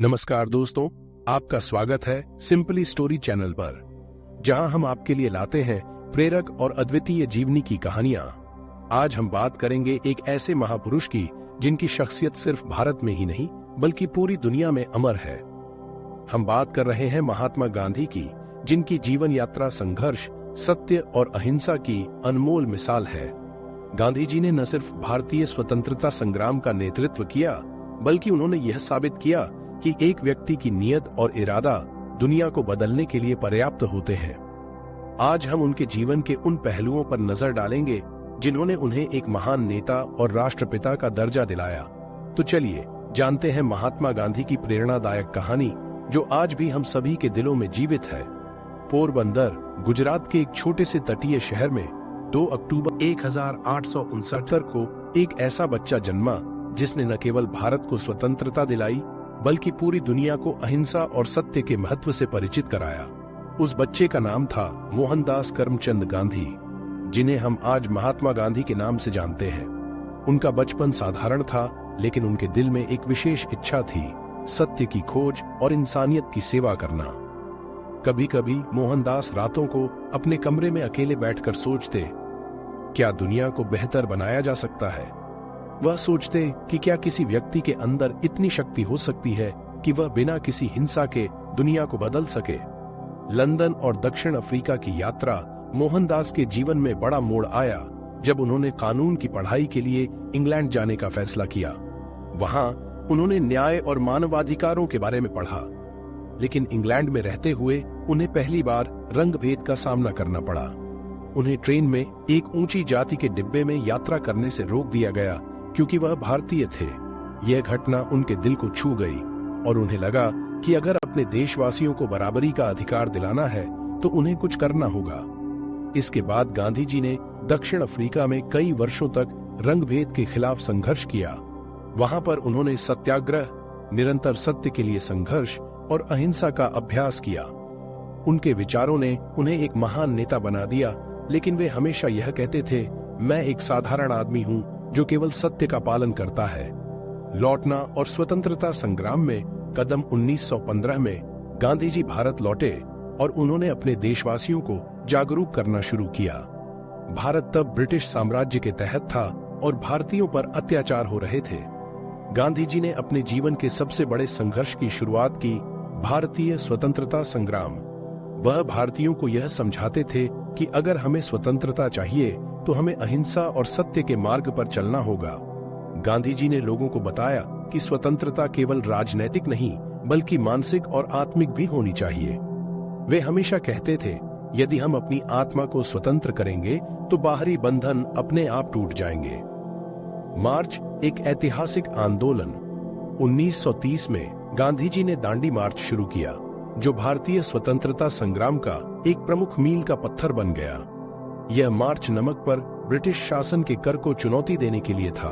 नमस्कार दोस्तों, आपका स्वागत है सिंपली स्टोरी चैनल पर, जहां हम आपके लिए लाते हैं प्रेरक और अद्वितीय जीवनी की कहानियां। आज हम बात करेंगे एक ऐसे महापुरुष की जिनकी शख्सियत सिर्फ भारत में ही नहीं बल्कि पूरी दुनिया में अमर है। हम बात कर रहे हैं महात्मा गांधी की, जिनकी जीवन यात्रा संघर्ष, सत्य और अहिंसा की अनमोल मिसाल है। गांधी जी ने न सिर्फ भारतीय स्वतंत्रता संग्राम का नेतृत्व किया, बल्कि उन्होंने यह साबित किया कि एक व्यक्ति की नीयत और इरादा दुनिया को बदलने के लिए पर्याप्त होते हैं। आज हम उनके जीवन के उन पहलुओं पर नजर डालेंगे जिन्होंने उन्हें एक महान नेता और राष्ट्रपिता का दर्जा दिलाया। तो चलिए जानते हैं महात्मा गांधी की प्रेरणादायक कहानी, जो आज भी हम सभी के दिलों में जीवित है। पोरबंदर, गुजरात के एक छोटे से तटीय शहर में 2 अक्टूबर 1869 को एक ऐसा बच्चा जन्मा जिसने न केवल भारत को स्वतंत्रता दिलाई बल्कि पूरी दुनिया को अहिंसा और सत्य के महत्व से परिचित कराया। उस बच्चे का नाम था मोहनदास करमचंद गांधी, जिन्हें हम आज महात्मा गांधी के नाम से जानते हैं। उनका बचपन साधारण था, लेकिन उनके दिल में एक विशेष इच्छा थी, सत्य की खोज और इंसानियत की सेवा करना। कभी कभी मोहनदास रातों को अपने कमरे में अकेले बैठकर सोचते, क्या दुनिया को बेहतर बनाया जा सकता है। वह सोचते कि क्या किसी व्यक्ति के अंदर इतनी शक्ति हो सकती है कि वह बिना किसी हिंसा के दुनिया को बदल सके। लंदन और दक्षिण अफ्रीका की यात्रा मोहनदास के जीवन में बड़ा मोड़ आया जब उन्होंने कानून की पढ़ाई के लिए इंग्लैंड जाने का फैसला किया। वहां उन्होंने न्याय और मानवाधिकारों के बारे में पढ़ा, लेकिन इंग्लैंड में रहते हुए उन्हें पहली बार रंगभेद का सामना करना पड़ा। उन्हें ट्रेन में एक ऊंची जाति के डिब्बे में यात्रा करने से रोक दिया गया क्योंकि वह भारतीय थे। यह घटना उनके दिल को छू गई और उन्हें लगा कि अगर अपने देशवासियों को बराबरी का अधिकार दिलाना है तो उन्हें कुछ करना होगा। इसके बाद गांधी जी ने दक्षिण अफ्रीका में कई वर्षों तक रंगभेद के खिलाफ संघर्ष किया। वहां पर उन्होंने सत्याग्रह, निरंतर सत्य के लिए संघर्ष और अहिंसा का अभ्यास किया। उनके विचारों ने उन्हें एक महान नेता बना दिया, लेकिन वे हमेशा यह कहते थे, मैं एक साधारण आदमी हूं जो केवल सत्य का पालन करता है। लौटना और स्वतंत्रता संग्राम में कदम 1915 में गांधी जी भारत लौटे और उन्होंने अपने देशवासियों को जागरूक करना शुरू किया। भारत तब ब्रिटिश साम्राज्य के तहत था और भारतीयों पर अत्याचार हो रहे थे। गांधी जी ने अपने जीवन के सबसे बड़े संघर्ष की शुरुआत की, भारतीय स्वतंत्रता संग्राम। वह भारतीयों को यह समझाते थे कि अगर हमें स्वतंत्रता चाहिए तो हमें अहिंसा और सत्य के मार्ग पर चलना होगा। गांधी जी ने लोगों को बताया कि स्वतंत्रता केवल राजनैतिक नहीं बल्कि मानसिक और आत्मिक भी होनी चाहिए। वे हमेशा कहते थे, यदि हम अपनी आत्मा को स्वतंत्र करेंगे तो बाहरी बंधन अपने आप टूट जाएंगे। मार्च एक ऐतिहासिक आंदोलन। 1930 में गांधी जी ने दांडी मार्च शुरू किया, जो भारतीय स्वतंत्रता संग्राम का एक प्रमुख मील का पत्थर बन गया। यह मार्च नमक पर ब्रिटिश शासन के कर को चुनौती देने के लिए था।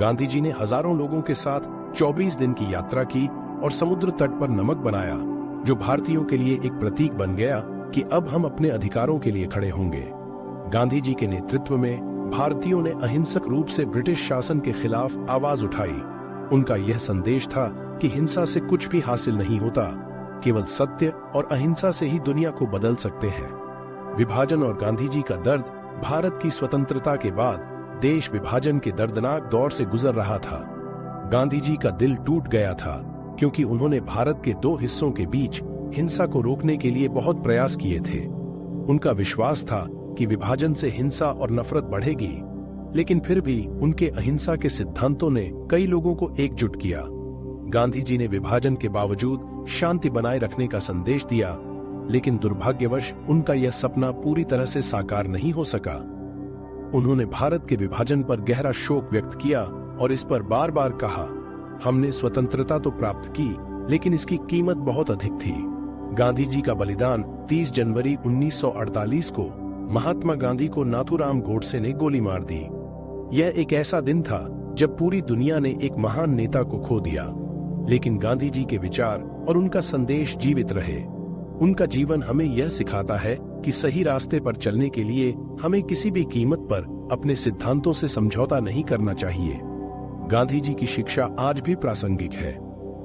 गांधी जी ने हजारों लोगों के साथ 24 दिन की यात्रा की और समुद्र तट पर नमक बनाया, जो भारतीयों के लिए एक प्रतीक बन गया कि अब हम अपने अधिकारों के लिए खड़े होंगे। गांधी जी के नेतृत्व में भारतीयों ने अहिंसक रूप से ब्रिटिश शासन के खिलाफ आवाज उठाई। उनका यह संदेश था कि हिंसा से कुछ भी हासिल नहीं होता, केवल सत्य और अहिंसा से ही दुनिया को बदल सकते हैं। विभाजन और गांधी जी का दर्द। भारत की स्वतंत्रता के बाद देश विभाजन के दर्दनाक दौर से गुजर रहा था। गांधी जी का दिल टूट गया था क्योंकि उन्होंने भारत के 2 हिस्सों के बीच हिंसा को रोकने के लिए बहुत प्रयास किए थे। उनका विश्वास था कि विभाजन से हिंसा और नफरत बढ़ेगी, लेकिन फिर भी उनके अहिंसा के सिद्धांतों ने कई लोगों को एकजुट किया। गांधी जी ने विभाजन के बावजूद शांति बनाए रखने का संदेश दिया, लेकिन दुर्भाग्यवश उनका यह सपना पूरी तरह से साकार नहीं हो सका। उन्होंने भारत के विभाजन पर गहरा शोक व्यक्त किया और इस पर बार बार कहा, हमने स्वतंत्रता तो प्राप्त की, लेकिन इसकी कीमत बहुत अधिक थी। गांधी जी का बलिदान। 30 जनवरी 1948 को महात्मा गांधी को नाथूराम गोडसे ने गोली मार दी। यह एक ऐसा दिन था जब पूरी दुनिया ने एक महान नेता को खो दिया, लेकिन गांधी जी के विचार और उनका संदेश जीवित रहे। उनका जीवन हमें यह सिखाता है कि सही रास्ते पर चलने के लिए हमें किसी भी कीमत पर अपने सिद्धांतों से समझौता नहीं करना चाहिए। गांधी जी की शिक्षा आज भी प्रासंगिक है।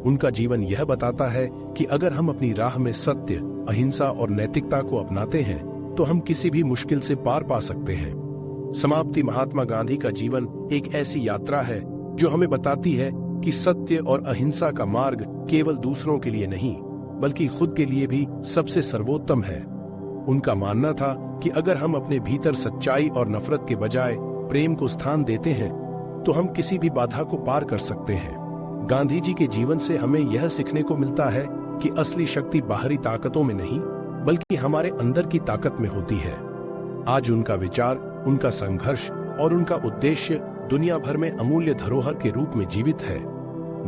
उनका जीवन यह बताता है कि अगर हम अपनी राह में सत्य, अहिंसा और नैतिकता को अपनाते हैं तो हम किसी भी मुश्किल से पार पा सकते हैं। समाप्ति। महात्मा गांधी का जीवन एक ऐसी यात्रा है जो हमें बताती है कि सत्य और अहिंसा का मार्ग केवल दूसरों के लिए नहीं बल्कि खुद के लिए भी सबसे सर्वोत्तम है। उनका मानना था कि अगर हम अपने भीतर सच्चाई और नफरत के बजाय प्रेम को स्थान देते हैं तो हम किसी भी बाधा को पार कर सकते हैं। गांधी जी के जीवन से हमें यह सीखने को मिलता है कि असली शक्ति बाहरी ताकतों में नहीं बल्कि हमारे अंदर की ताकत में होती है। आज उनका विचार, उनका संघर्ष और उनका उद्देश्य दुनिया भर में अमूल्य धरोहर के रूप में जीवित है।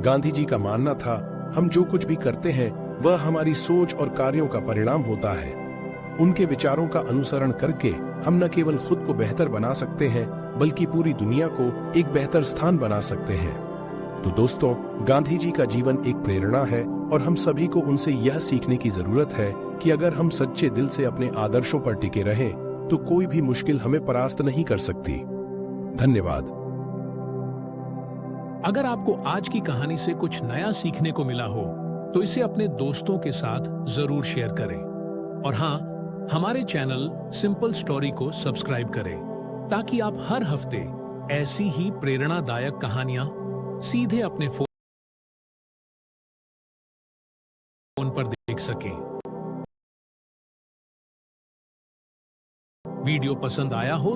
गांधी जी का मानना था, हम जो कुछ भी करते हैं वह हमारी सोच और कार्यों का परिणाम होता है। उनके विचारों का अनुसरण करके हम न केवल खुद को बेहतर बना सकते हैं बल्कि पूरी दुनिया को एक बेहतर स्थान बना सकते हैं। तो दोस्तों, गांधी जी का जीवन एक प्रेरणा है और हम सभी को उनसे यह सीखने की जरूरत है कि अगर हम सच्चे दिल से अपने आदर्शों पर टिके रहें तो कोई भी मुश्किल हमें परास्त नहीं कर सकती। धन्यवाद। अगर आपको आज की कहानी से कुछ नया सीखने को मिला हो तो इसे अपने दोस्तों के साथ जरूर शेयर करें और हाँ, हमारे चैनल सिंपल स्टोरी को सब्सक्राइब करें ताकि आप हर हफ्ते ऐसी ही प्रेरणादायक कहानियां सीधे अपने फोन पर देख सकें। वीडियो पसंद आया हो